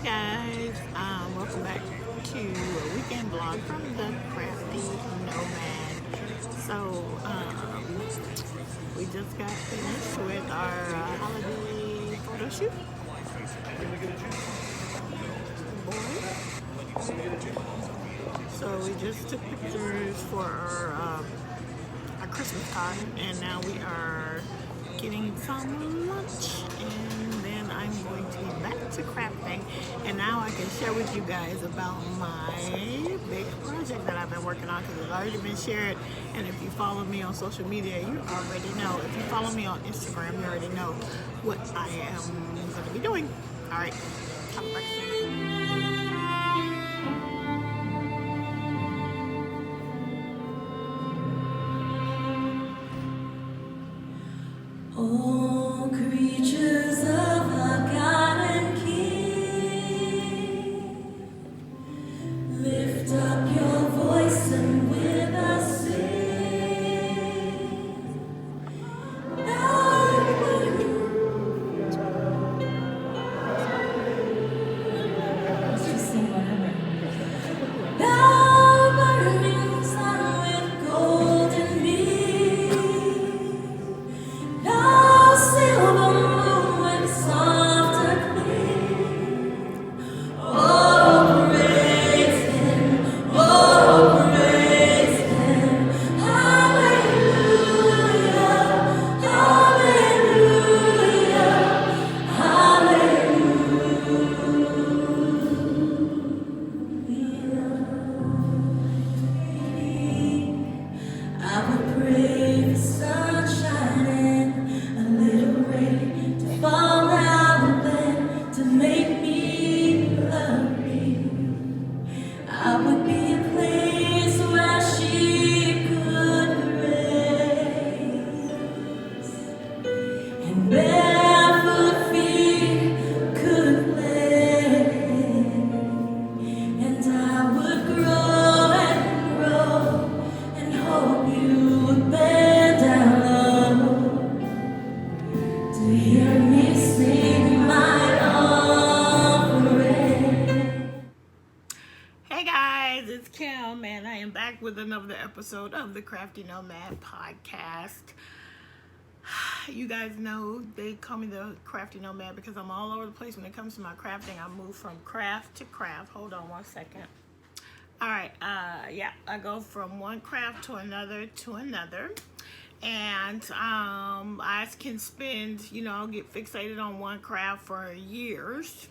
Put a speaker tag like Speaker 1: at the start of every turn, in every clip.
Speaker 1: Guys, welcome back to a weekend vlog from the Crafty Nomad. So, we just got finished with our holiday photo shoot. So we just took pictures for our Christmas card, and now we are getting some lunch, and then I'm going to be back to crafting, and now I can share with you guys about my big project that I've been working on, because it's already been shared. And if you follow me on social media, you already know. If you follow me on Instagram, you already know what I am going to be doing. All right, talk back soon.
Speaker 2: All creatures of our God and King, lift up your voice and with us sing. Let's just sing whatever. Thou burning sun with golden beams, thou silver moon with softer gleam. Oh, praise Him, hallelujah, hallelujah, hallelujah. I would pray for sunshine and a little rain to fall out and then to make me lovely. I would be a place where she could grace, and barefoot feet could play, and I would grow and hope you would bend down low to hear me sing my offering.
Speaker 1: Hey guys, it's Kim, and I am back with another episode of the Crafty Nomad Podcast. You guys know they call me the Crafty Nomad because I'm all over the place when it comes to my crafting. I move from craft to craft. Hold on one second. All right, I go from one craft to another and I can spend, I'll get fixated on one craft for years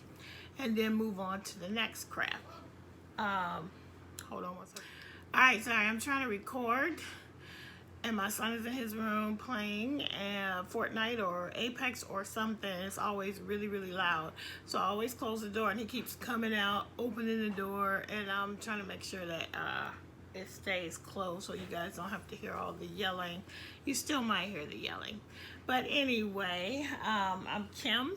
Speaker 1: and then move on to the next craft. Hold on one second. All right, sorry, I'm trying to record, and my son is in his room playing Fortnite or Apex or something. It's always really, really loud. So I always close the door, and he keeps coming out, opening the door, and I'm trying to make sure that it stays closed so you guys don't have to hear all the yelling. You still might hear the yelling. But anyway, I'm Kim.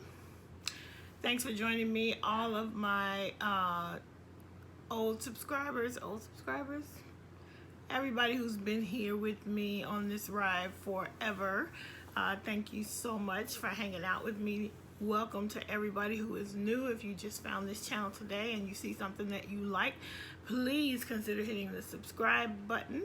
Speaker 1: Thanks for joining me, all of my old subscribers, everybody who's been here with me on this ride forever. Thank you so much for hanging out with me. Welcome to everybody who is new. If you just found this channel today and you see something that you like, please consider hitting the subscribe button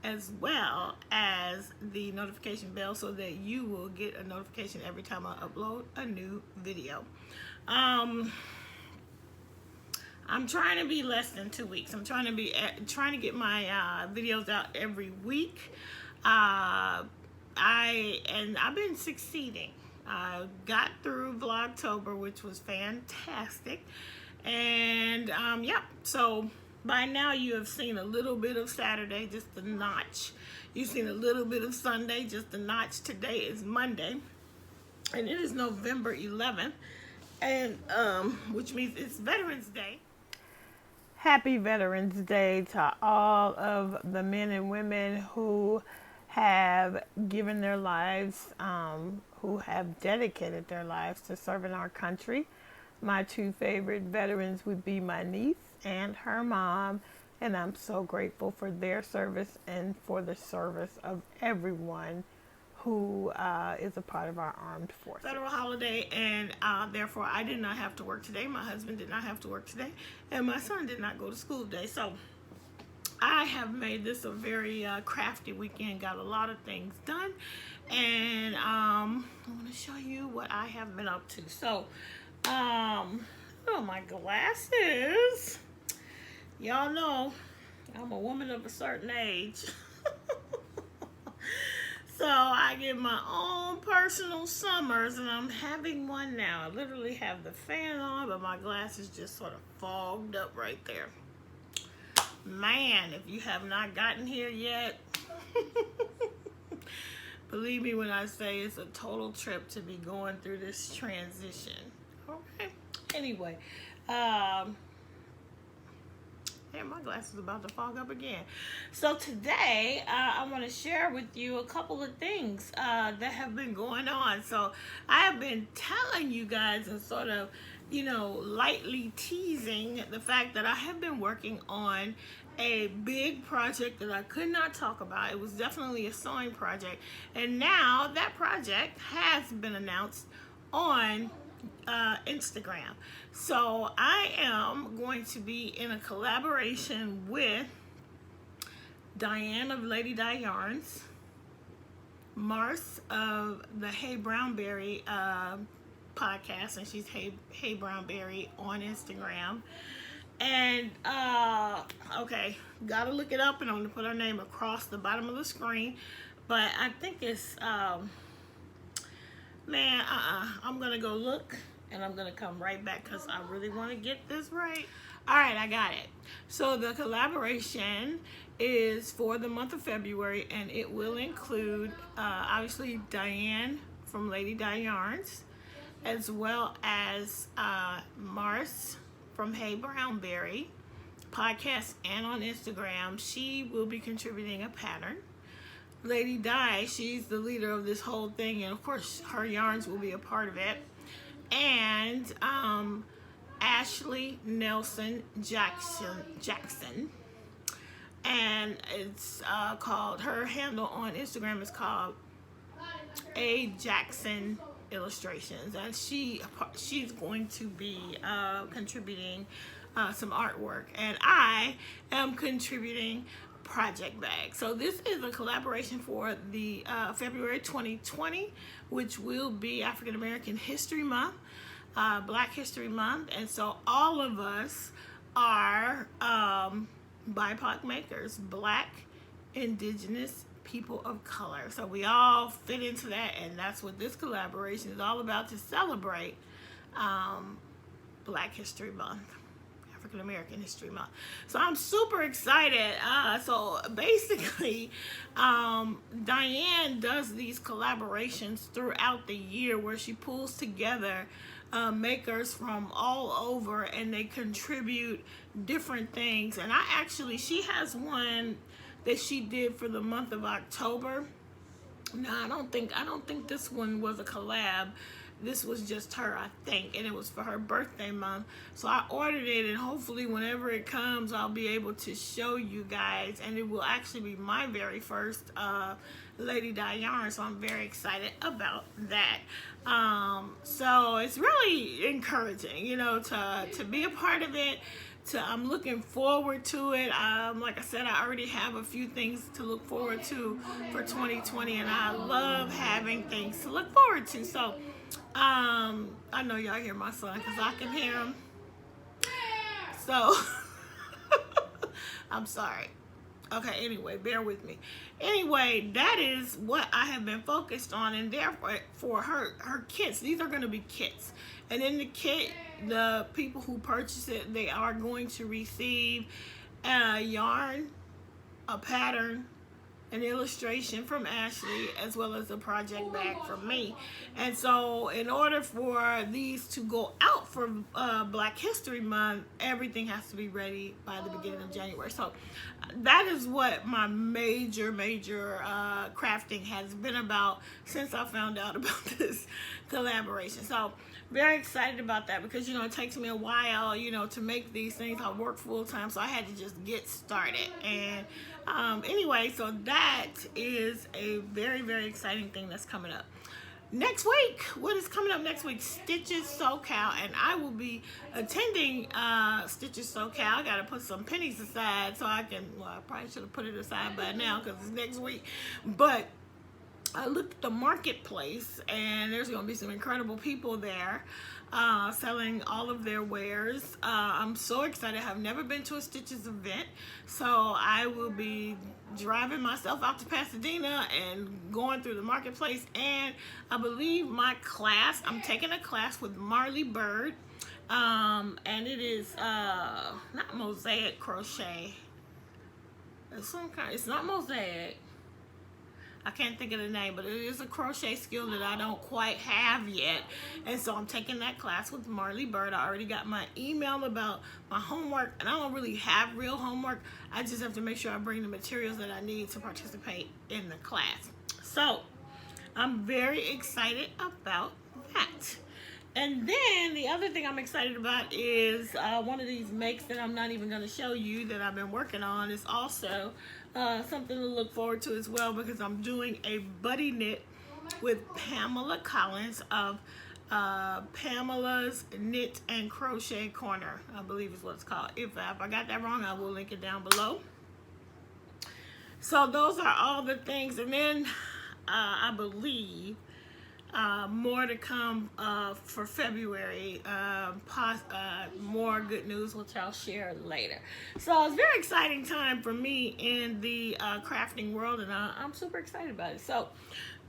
Speaker 1: as well as the notification bell so that you will get a notification every time I upload a new video. I'm trying to be less than 2 weeks. I'm trying to get my videos out every week. I've been succeeding. I got through Vlogtober, which was fantastic, and so by now you have seen a little bit of Saturday, just the notch. You've seen a little bit of Sunday, just the notch. Today is Monday, and it is November 11th, and which means it's Veterans Day. Happy Veterans Day to all of the men and women who have given their lives, who have dedicated their lives to serving our country. My two favorite veterans would be my niece and her mom, and I'm so grateful for their service and for the service of everyone who is a part of our armed forces. Federal holiday, and therefore I did not have to work today. My husband did not have to work today, and my son did not go to school today. So I have made this a very crafty weekend, got a lot of things done, and I want to show you what I have been up to. So, oh, my glasses. Y'all know I'm a woman of a certain age. So I get my own personal summers, and I'm having one now. I literally have the fan on, but my glasses just sort of fogged up right there. Man, if you have not gotten here yet, believe me when I say it's a total trip to be going through this transition. Okay. Anyway, my glasses are about to fog up again. So today, I want to share with you a couple of things that have been going on. So I have been telling you guys and sort of, lightly teasing the fact that I have been working on a big project that I could not talk about. It was definitely a sewing project. And now that project has been announced on Instagram. So I am going to be in a collaboration with Diane of Lady Di Yarns, Mars of the Hey Brownberry podcast, and she's Hey Brownberry on Instagram. And okay, gotta look it up, and I'm gonna put her name across the bottom of the screen. But I think it's I'm gonna go look, and I'm gonna come right back because I really want to get this right. All right, I got it. So the collaboration is for the month of February, and it will include obviously Diane from Lady Di Yarns, as well as Mars from Hey Brownberry podcast and on Instagram. She will be contributing a pattern. Lady Di, she's the leader of this whole thing, and of course her yarns will be a part of it. And Ashley Nelson Jackson, and it's called, her handle on Instagram is called A Jackson Illustrations, and she's going to be contributing some artwork, and I am contributing project bag. So this is a collaboration for the February 2020, which will be African American History Month, Black History Month, and so all of us are BIPOC makers, Black, Indigenous, people of color. So we all fit into that, and that's what this collaboration is all about, to celebrate Black History Month, African American History Month. So I'm super excited. So basically, Diane does these collaborations throughout the year where she pulls together makers from all over, and they contribute different things. And she has one that she did for the month of October. No, I don't think this one was a collab. This was just her, I think, and it was for her birthday month. So I ordered it, and hopefully whenever it comes, I'll be able to show you guys, and it will actually be my very first Lady Di Yarn, so I'm very excited about that. So it's really encouraging, to be a part of it. I'm looking forward to it. Like I said, I already have a few things to look forward to for 2020, and I love having things to look forward to. So I know y'all hear my son because I can hear him. So I'm sorry. Okay, anyway, bear with me. Anyway, that is what I have been focused on, and therefore for her kits, these are going to be kits. And in the kit, the people who purchase it, they are going to receive a yarn, a pattern, an illustration from Ashley, as well as a project bag from me. And so in order for these to go out for Black History Month, everything has to be ready by the beginning of January. So that is what my major crafting has been about since I found out about this collaboration. So very excited about that because, you know, it takes me a while, you know, to make these things. I work full time, so I had to just get started. And anyway, so that is a very exciting thing that's coming up. Next week, what is coming up next week? Stitches SoCal, and I will be attending Stitches SoCal. I got to put some pennies aside so I can, well, I probably should have put it aside by now because it's next week. But I looked at the marketplace, and there's going to be some incredible people there selling all of their wares. I'm so excited. I have never been to a Stitches event, so I will be driving myself out to Pasadena and going through the marketplace. And I believe my class, I'm taking a class with Marley Bird, and it is not mosaic crochet. It's not mosaic. I can't think of the name, but it is a crochet skill that I don't quite have yet. And so I'm taking that class with Marley Bird. I already got my email about my homework, and I don't really have real homework. I just have to make sure I bring the materials that I need to participate in the class. So I'm very excited about that. And then the other thing I'm excited about is one of these makes that I'm not even going to show you that I've been working on is also something to look forward to as well, because I'm doing a buddy knit with Pamela Collins of Pamela's Knit and Crochet Corner, I believe is what it's called. If I got that wrong, I will link it down below. So those are all the things. And then I believe more to come for February. More good news, which I'll share later. So it's a very exciting time for me in the crafting world, and I'm super excited about it. So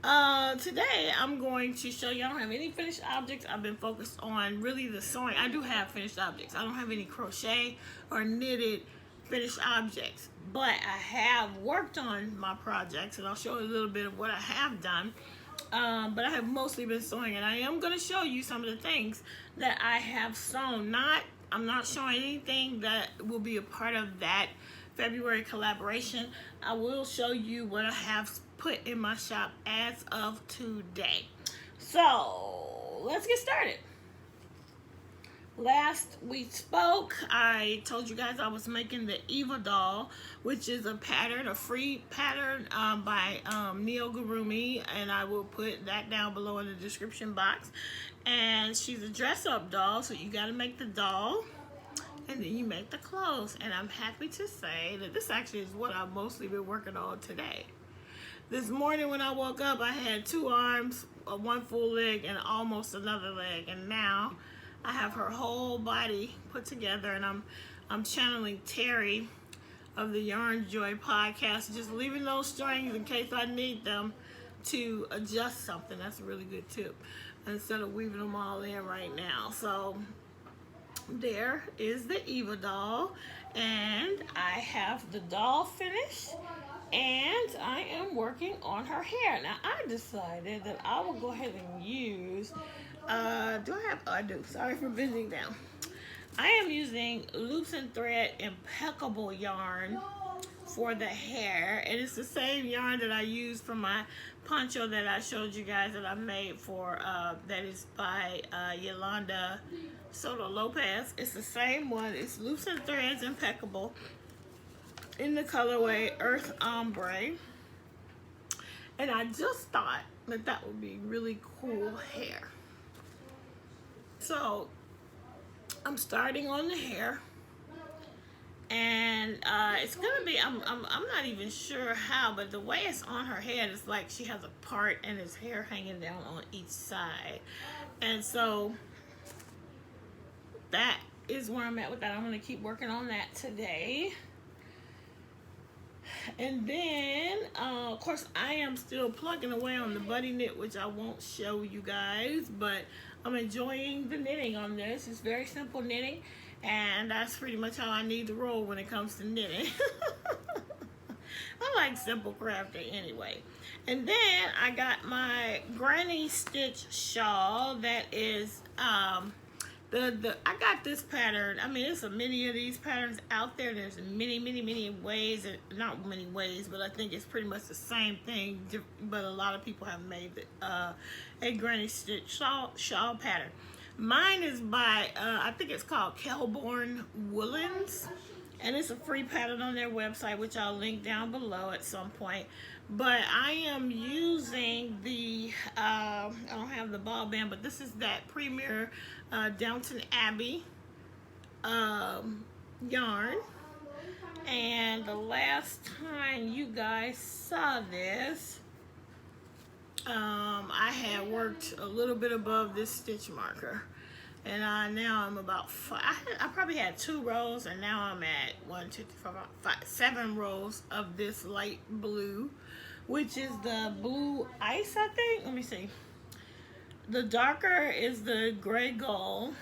Speaker 1: today I'm going to show you, I don't have any finished objects. I've been focused on really the sewing. I do have finished objects. I don't have any crochet or knitted finished objects, but I have worked on my projects, and I'll show you a little bit of what I have done. But I have mostly been sewing, and I am going to show you some of the things that I have sewn. I'm not showing anything that will be a part of that February collaboration. I will show you what I have put in my shop as of today. So let's get started. Last we spoke, I told you guys I was making the Eva doll, which is a pattern, a free pattern by Neil Gurumi, and I will put that down below in the description box. And she's a dress-up doll, so you got to make the doll, and then you make the clothes. And I'm happy to say that this actually is what I've mostly been working on today. This morning when I woke up, I had 2 arms, 1 full leg, and almost another leg, and now I have her whole body put together, and I'm channeling Terry of the Yarn Joy podcast, just leaving those strings in case I need them to adjust something. That's a really good tip, instead of weaving them all in right now. So there is the Eva doll, and I have the doll finished, and I am working on her hair. Now I decided that I will go ahead and use I do. Sorry for bending down. I am using Loops and Thread Impeccable yarn for the hair, and it's the same yarn that I used for my poncho that I showed you guys that I made for that is by Yolanda Soto Lopez. It's the same one. It's Loops and Threads Impeccable in the colorway Earth Ombre, and I just thought that that would be really cool hair. So I'm starting on the hair, and it's gonna be, I'm not even sure how, but the way it's on her head is like she has a part and it's hair hanging down on each side. And so that is where I'm at with that. I'm gonna keep working on that today. And then, of course, I am still plugging away on the buddy knit, which I won't show you guys, but I'm enjoying the knitting on this. It's very simple knitting, and that's pretty much how I need to roll when it comes to knitting. I like simple crafting anyway. And then I got my granny stitch shawl that is I got this pattern. I mean, there's many of these patterns out there. There's many ways, not many ways, but I think it's pretty much the same thing. But a lot of people have made a granny stitch shawl pattern. Mine is by I think it's called Kelborn Woolens, and it's a free pattern on their website, which I'll link down below at some point. But I am using the, I don't have the ball band, but this is that Premier Downton Abbey yarn. And the last time you guys saw this, I had worked a little bit above this stitch marker. And now I'm about I probably had 2 rows, and now I'm at 1, 2, 3, 4, 5, 7 rows of this light blue, which is the blue ice, I think. Let me see. The darker is the gray gold,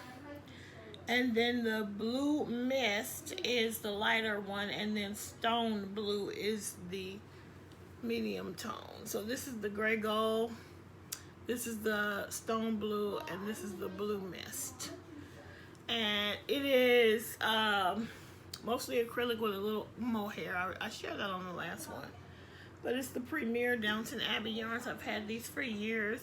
Speaker 1: and then the blue mist is the lighter one, and then stone blue is the medium tone. So this is the gray gold, this is the stone blue, and this is the blue mist. And it is mostly acrylic with a little mohair. I shared that on the last one. But it's the Premier Downton Abbey yarns. I've had these for years.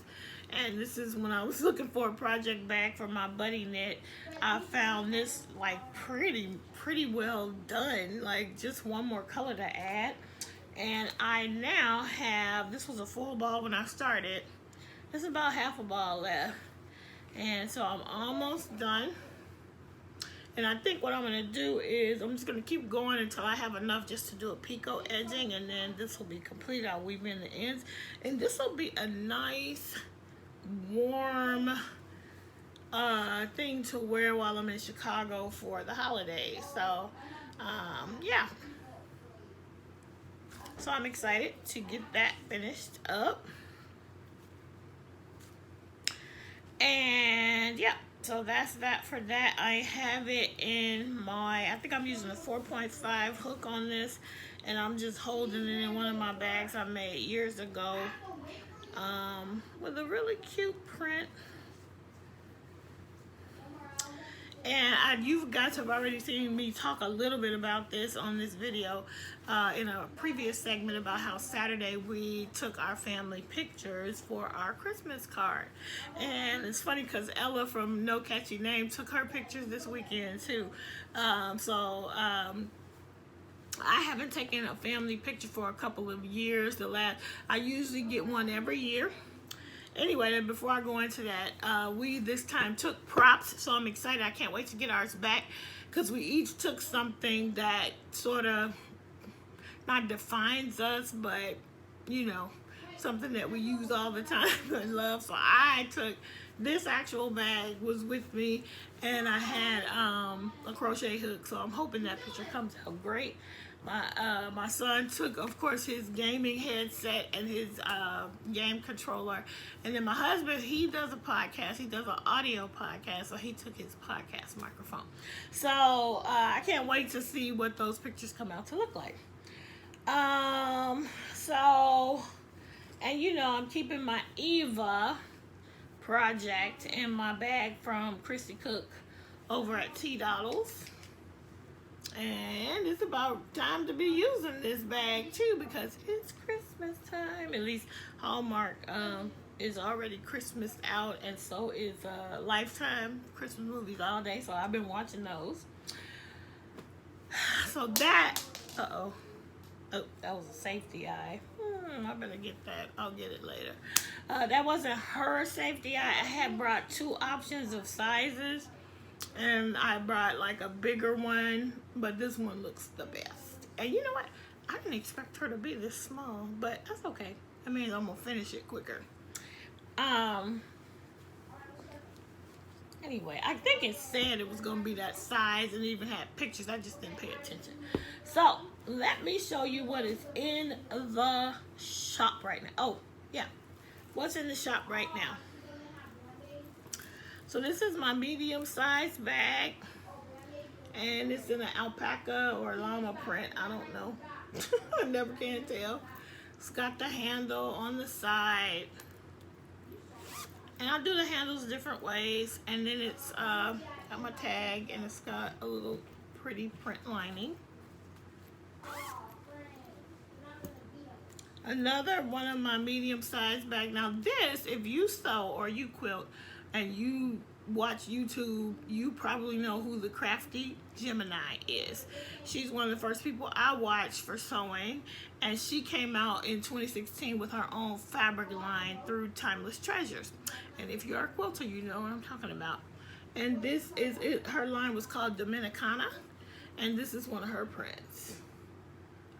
Speaker 1: And this is when I was looking for a project bag for my buddy knit. I found this like pretty well done. Like just one more color to add. And I now have, this was a full ball when I started. There's about half a ball left. And so I'm almost done. And I think what I'm going to do is I'm just going to keep going until I have enough just to do a picot edging. And then this will be complete. I'll weave in the ends. And this will be a nice, warm thing to wear while I'm in Chicago for the holidays. So, yeah. So I'm excited to get that finished up. And yeah, so that's that for that. I have it in my, I think I'm using a 4.5 hook on this, and I'm just holding it in one of my bags I made years ago with a really cute print. And you guys have already seen me talk a little bit about this on this video in a previous segment about how Saturday we took our family pictures for our Christmas card. And it's funny because Ella from No Catchy Name took her pictures this weekend too. I haven't taken a family picture for a couple of years. I usually get one every year. Anyway, before I go into that, we this time took props, so I'm excited. I can't wait to get ours back because we each took something that sort of not defines us, but you know, something that we use all the time and love. So I took this actual bag was with me, and I had a crochet hook, so I'm hoping that picture comes out great. My son took, of course, his gaming headset and his game controller. And then my husband, he does a podcast. He does an audio podcast, so he took his podcast microphone. So I can't wait to see what those pictures come out to look like. And you know, I'm keeping my Eva project in my bag from Christy Cook over at T-Doddles. And it's about time to be using this bag too because it's Christmas time. At least Hallmark is already Christmas out, and so is Lifetime Christmas movies all day. So I've been watching those. So that, oh, that was a safety eye. I better get that. I'll get it later. That wasn't her safety eye. I had brought 2 options of sizes. And I brought like a bigger one, but this one looks the best. And you know what? I didn't expect her to be this small, but that's okay. I mean, I'm gonna finish it quicker. Anyway, I think it said it was gonna be that size and it even had pictures. I just didn't pay attention. So let me show you what is in the shop right now. Oh, yeah. What's in the shop right now? So this is my medium-sized bag, and it's in an alpaca or llama print. I don't know. I never can tell. It's got the handle on the side, and I do the handles different ways. And then it's tag, and it's got a little pretty print lining. Another one of my medium-sized bags. Now this, if you sew or you quilt and you watch YouTube, you probably know who the Crafty Gemini is. She's one of the first people I watched for sewing, and she came out in 2016 with her own fabric line through Timeless Treasures. And if you're a quilter, you know what I'm talking about. And this is it. Her line was called Dominicana, and this is one of her prints.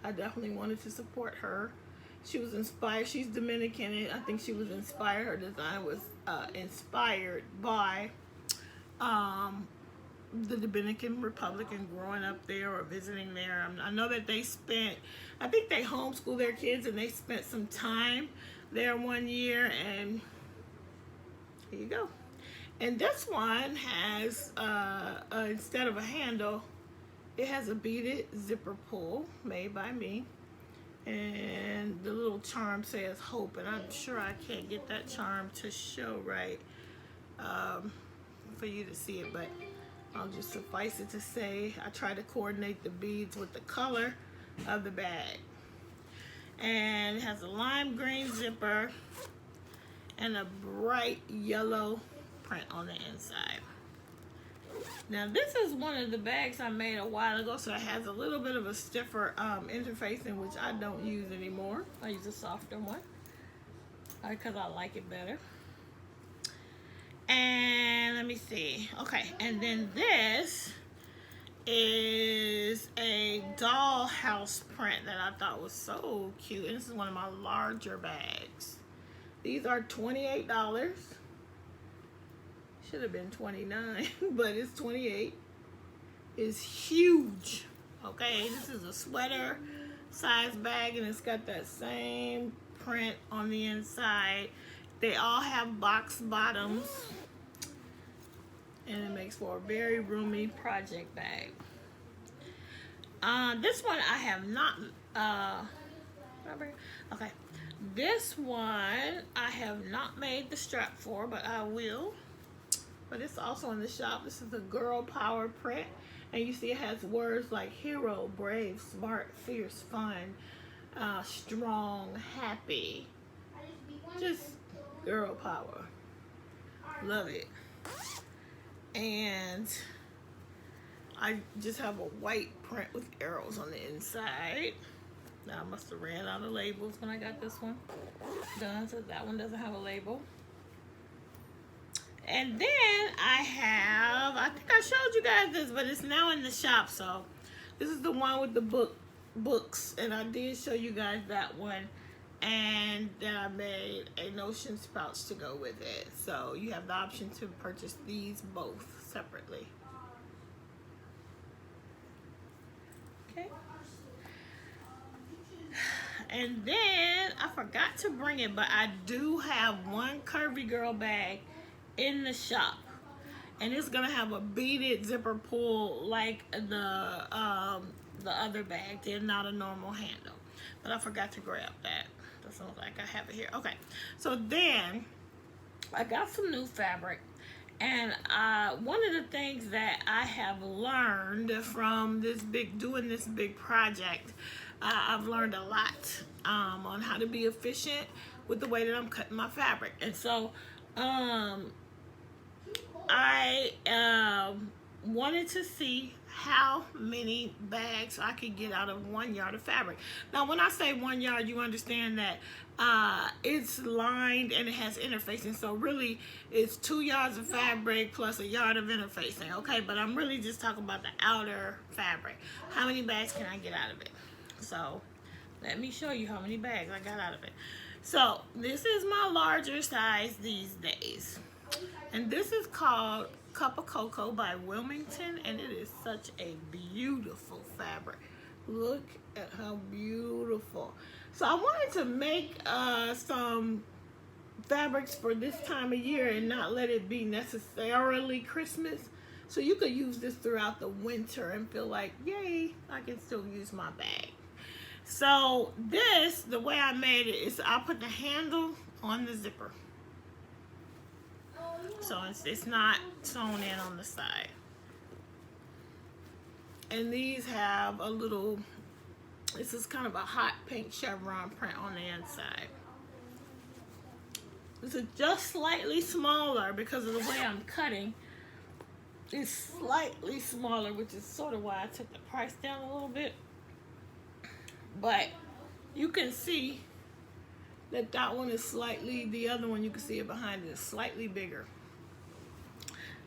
Speaker 1: I definitely wanted to support her. She was inspired. She's Dominican, and I think she was inspired. Her design was inspired by the Dominican Republic and growing up there or visiting there. I know that they spent, I think they homeschooled their kids and they spent some time there one year, and here you go. And this one has, instead of a handle, it has a beaded zipper pull made by me. And the little charm says hope, and I'm sure I can't get that charm to show right for you to see it, but I'll just suffice it to say I try to coordinate the beads with the color of the bag. And it has a lime green zipper and a bright yellow print on the inside. Now this is one of the bags I made a while ago, so it has a little bit of a stiffer interfacing, which I don't use anymore. I use a softer one because I like it better. And let me see. Okay, and then this is a dollhouse print that I thought was so cute, and this is one of my larger bags. These are $28. Should have been $29, but it's $28. It's huge. Okay, this is a sweater size bag, and it's got that same print on the inside. They all have box bottoms, and it makes for a very roomy project bag. This one I have not. Okay, this one I have not made the strap for, but I will. But it's also in the shop. This is a girl power print, and you see it has words like hero, brave, smart, fierce, fun, strong, happy. Just girl power. Love it. And I just have a white print with arrows on the inside. Now I must have ran out of labels when I got this one done, so that one doesn't have a label. And then I think I showed you guys this, but it's now in the shop. So this is the one with the books, and I did show you guys that one. And then I made a notions pouch to go with it. So you have the option to purchase these both separately. Okay. And then I forgot to bring it, but I do have one Curvy Girl bag in the shop, and it's gonna have a beaded zipper pull like the other bag did, not a normal handle. But I forgot to grab that. Doesn't look like I have it here. Okay, so then I got some new fabric, and one of the things that I have learned from doing this big project, I've learned a lot on how to be efficient with the way that I'm cutting my fabric. And so I wanted to see how many bags I could get out of 1 yard of fabric. Now, when I say 1 yard, you understand that it's lined and it has interfacing. So really, it's 2 yards of fabric plus a yard of interfacing. Okay, but I'm really just talking about the outer fabric. How many bags can I get out of it? So let me show you how many bags I got out of it. So this is my larger size these days. And this is called Cup of Cocoa by Wilmington, and it is such a beautiful fabric. Look at how beautiful. So I wanted to make some fabrics for this time of year and not let it be necessarily Christmas. So you could use this throughout the winter and feel like, yay, I can still use my bag. So this, the way I made it is I put the handle on the zipper. So it's not sewn in on the side. And these have a little, this is kind of a hot pink chevron print on the inside. This is just slightly smaller because of the way I'm cutting. It's slightly smaller, which is sort of why I took the price down a little bit. But you can see that that one is slightly, the other one you can see it behind it is slightly bigger.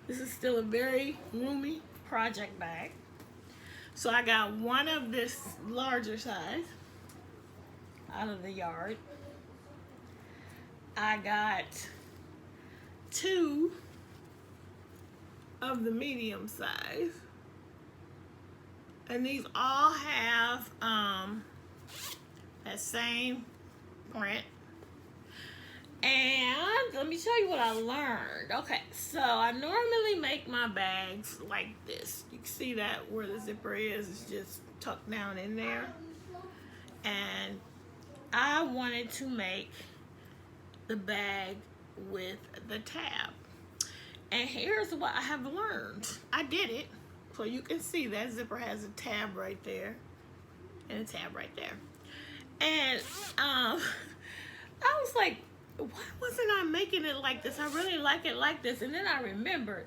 Speaker 1: This is still a very roomy project bag. So I got one of this larger size out of the yard. I got two of the medium size. And these all have that same print. And let me show you what I learned. Okay, so I normally make my bags like this. You can see that where the zipper is, it's just tucked down in there. And I wanted to make the bag with the tab. And here's what I have learned. I did it. So you can see that zipper has a tab right there and a tab right there. And I was like, why wasn't I making it like this? I really like it like this. And then I remembered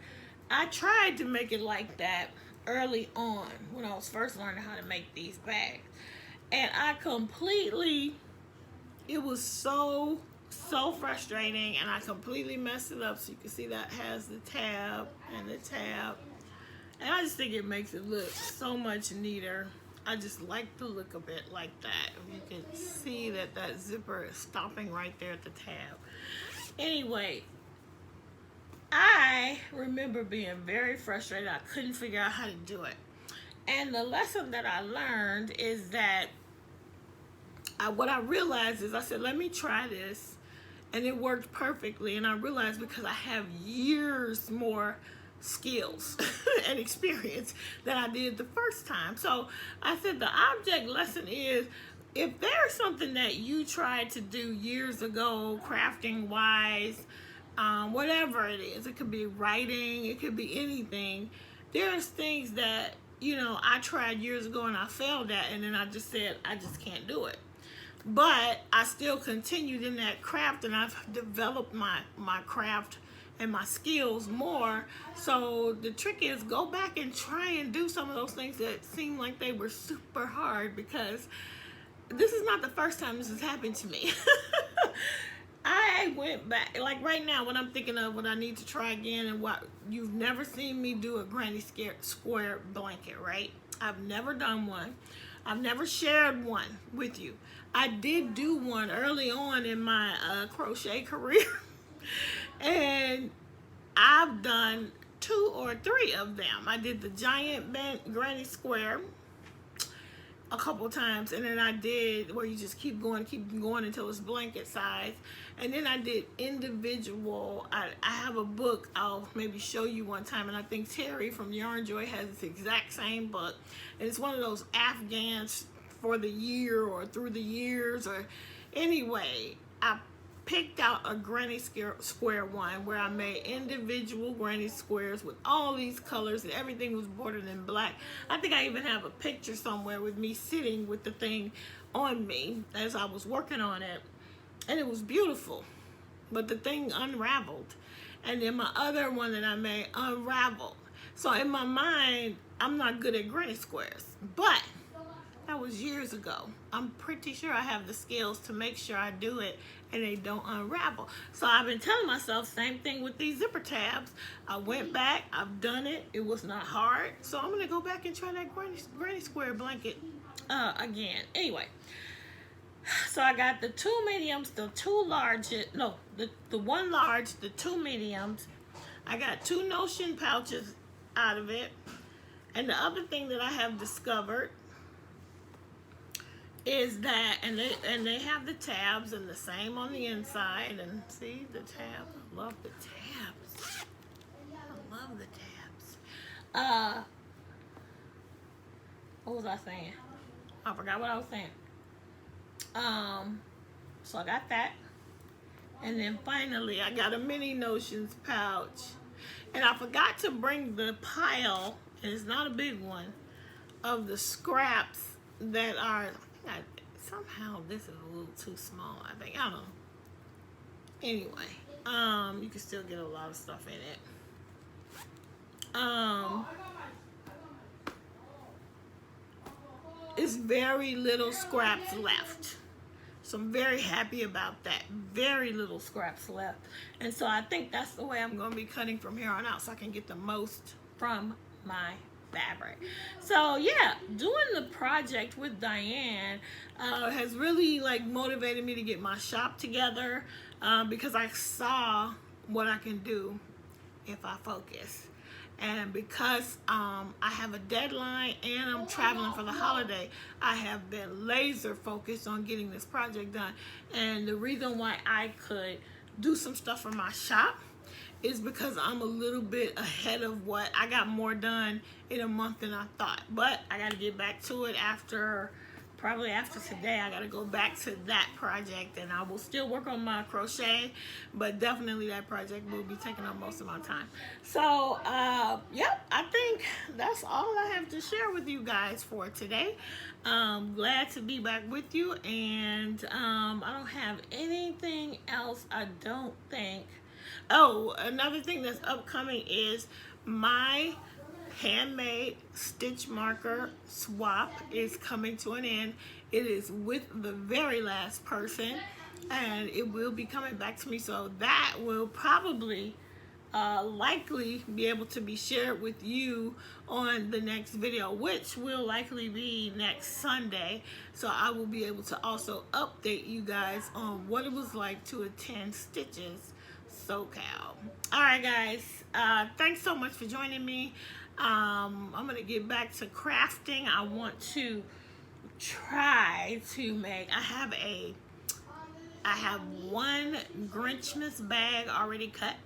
Speaker 1: I tried to make it like that early on when I was first learning how to make these bags. And I completely, it was so frustrating, and I completely messed it up. So you can see that has the tab and the tab. And I just think it makes it look so much neater. I just like the look of it like that. You can see that that zipper is stopping right there at the tab. Anyway, I remember being very frustrated. I couldn't figure out how to do it. And the lesson that I learned is that what I realized is I said, let me try this. And it worked perfectly. And I realized because I have years more skills and experience than I did the first time. So I said the object lesson is, if there's something that you tried to do years ago, crafting wise, whatever it is, it could be writing, it could be anything. There's things that, you know, I tried years ago and I failed at, and then I just said, I just can't do it. But I still continued in that craft, and I've developed my craft and my skills more. So the trick is, go back and try and do some of those things that seem like they were super hard, because this is not the first time this has happened to me. I went back, like right now, when I'm thinking of what I need to try again, and what you've never seen me do a granny square blanket, right? I've never done one. I've never shared one with you. I did do one early on in my crochet career. And I've done 2 or 3 of them. I did the giant granny square a couple times, and then I did where you just keep going until it's blanket size. And then I did individual. I have a book I'll maybe show you one time, and I think Terry from Yarn Joy has this exact same book, and it's one of those Afghans for the year or through the years. Or anyway, I picked out a granny square one where I made individual granny squares with all these colors, and everything was bordered in black. I think I even have a picture somewhere with me sitting with the thing on me as I was working on it, and it was beautiful, but the thing unraveled. And then my other one that I made unraveled. So in my mind, I'm not good at granny squares, but that was years ago. I'm pretty sure I have the skills to make sure I do it and they don't unravel. So I've been telling myself, same thing with these zipper tabs. I went back, I've done it, it was not hard. So I'm gonna go back and try that granny square blanket again. Anyway, so I got the 2 mediums, the 2 large, no, the 1 large, the 2 mediums. I got 2 Notion pouches out of it. And the other thing that I have discovered is that, and they have the tabs and the same on the inside, and see the tabs. I love the tabs. I love the tabs. What was I saying? I forgot what I was saying. So I got that, and then finally I got a mini Notions pouch, and I forgot to bring the pile, and it's not a big one, of the scraps that are, somehow this is a little too small, I think. I don't know. Anyway, you can still get a lot of stuff in it. It's very little scraps left. So I'm very happy about that. Very little scraps left. And so I think that's the way I'm going to be cutting from here on out so I can get the most from my fabric. So yeah, doing the project with Diane has really like motivated me to get my shop together because I saw what I can do if I focus. And because I have a deadline and I'm traveling for the holiday, I have been laser focused on getting this project done. And the reason why I could do some stuff for my shop is because I'm a little bit ahead of what I got more done in a month than I thought. But I got to get back to it probably after today. I got to go back to that project, and I will still work on my crochet, but definitely that project will be taking up most of my time. So yep, I think that's all I have to share with you guys for today. Glad to be back with you, and I don't have anything else, I don't think. Oh, another thing that's upcoming is my handmade stitch marker swap is coming to an end. It is with the very last person, and it will be coming back to me, so that will probably likely be able to be shared with you on the next video, which will likely be next Sunday. So I will be able to also update you guys on what it was like to attend Stitches SoCal. Alright guys, thanks so much for joining me. I'm gonna get back to crafting. I want to try to make, I have one Grinchmas bag already cut,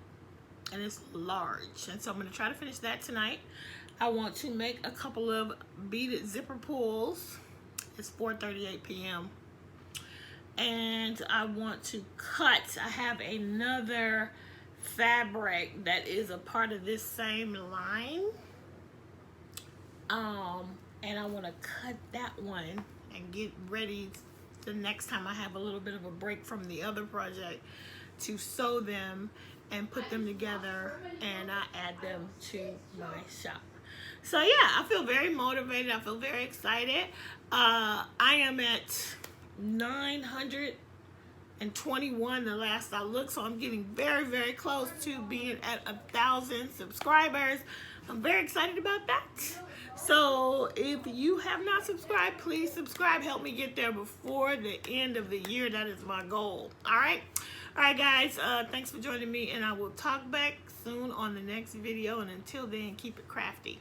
Speaker 1: and it's large, and so I'm gonna try to finish that tonight. I want to make a couple of beaded zipper pulls. It's 4:38 p.m. and I want to cut, I have another fabric that is a part of this same line, and I want to cut that one and get ready the next time I have a little bit of a break from the other project to sew them and put them together, and I add them to my shop. So yeah, I feel very motivated. I feel very excited. I am at 921 the last I looked, so I'm getting very, very close to being at 1,000 subscribers. I'm very excited about that. So if you have not subscribed, please subscribe. Help me get there before the end of the year. That is my goal. All right guys, thanks for joining me, and I will talk back soon on the next video, and until then, keep it crafty.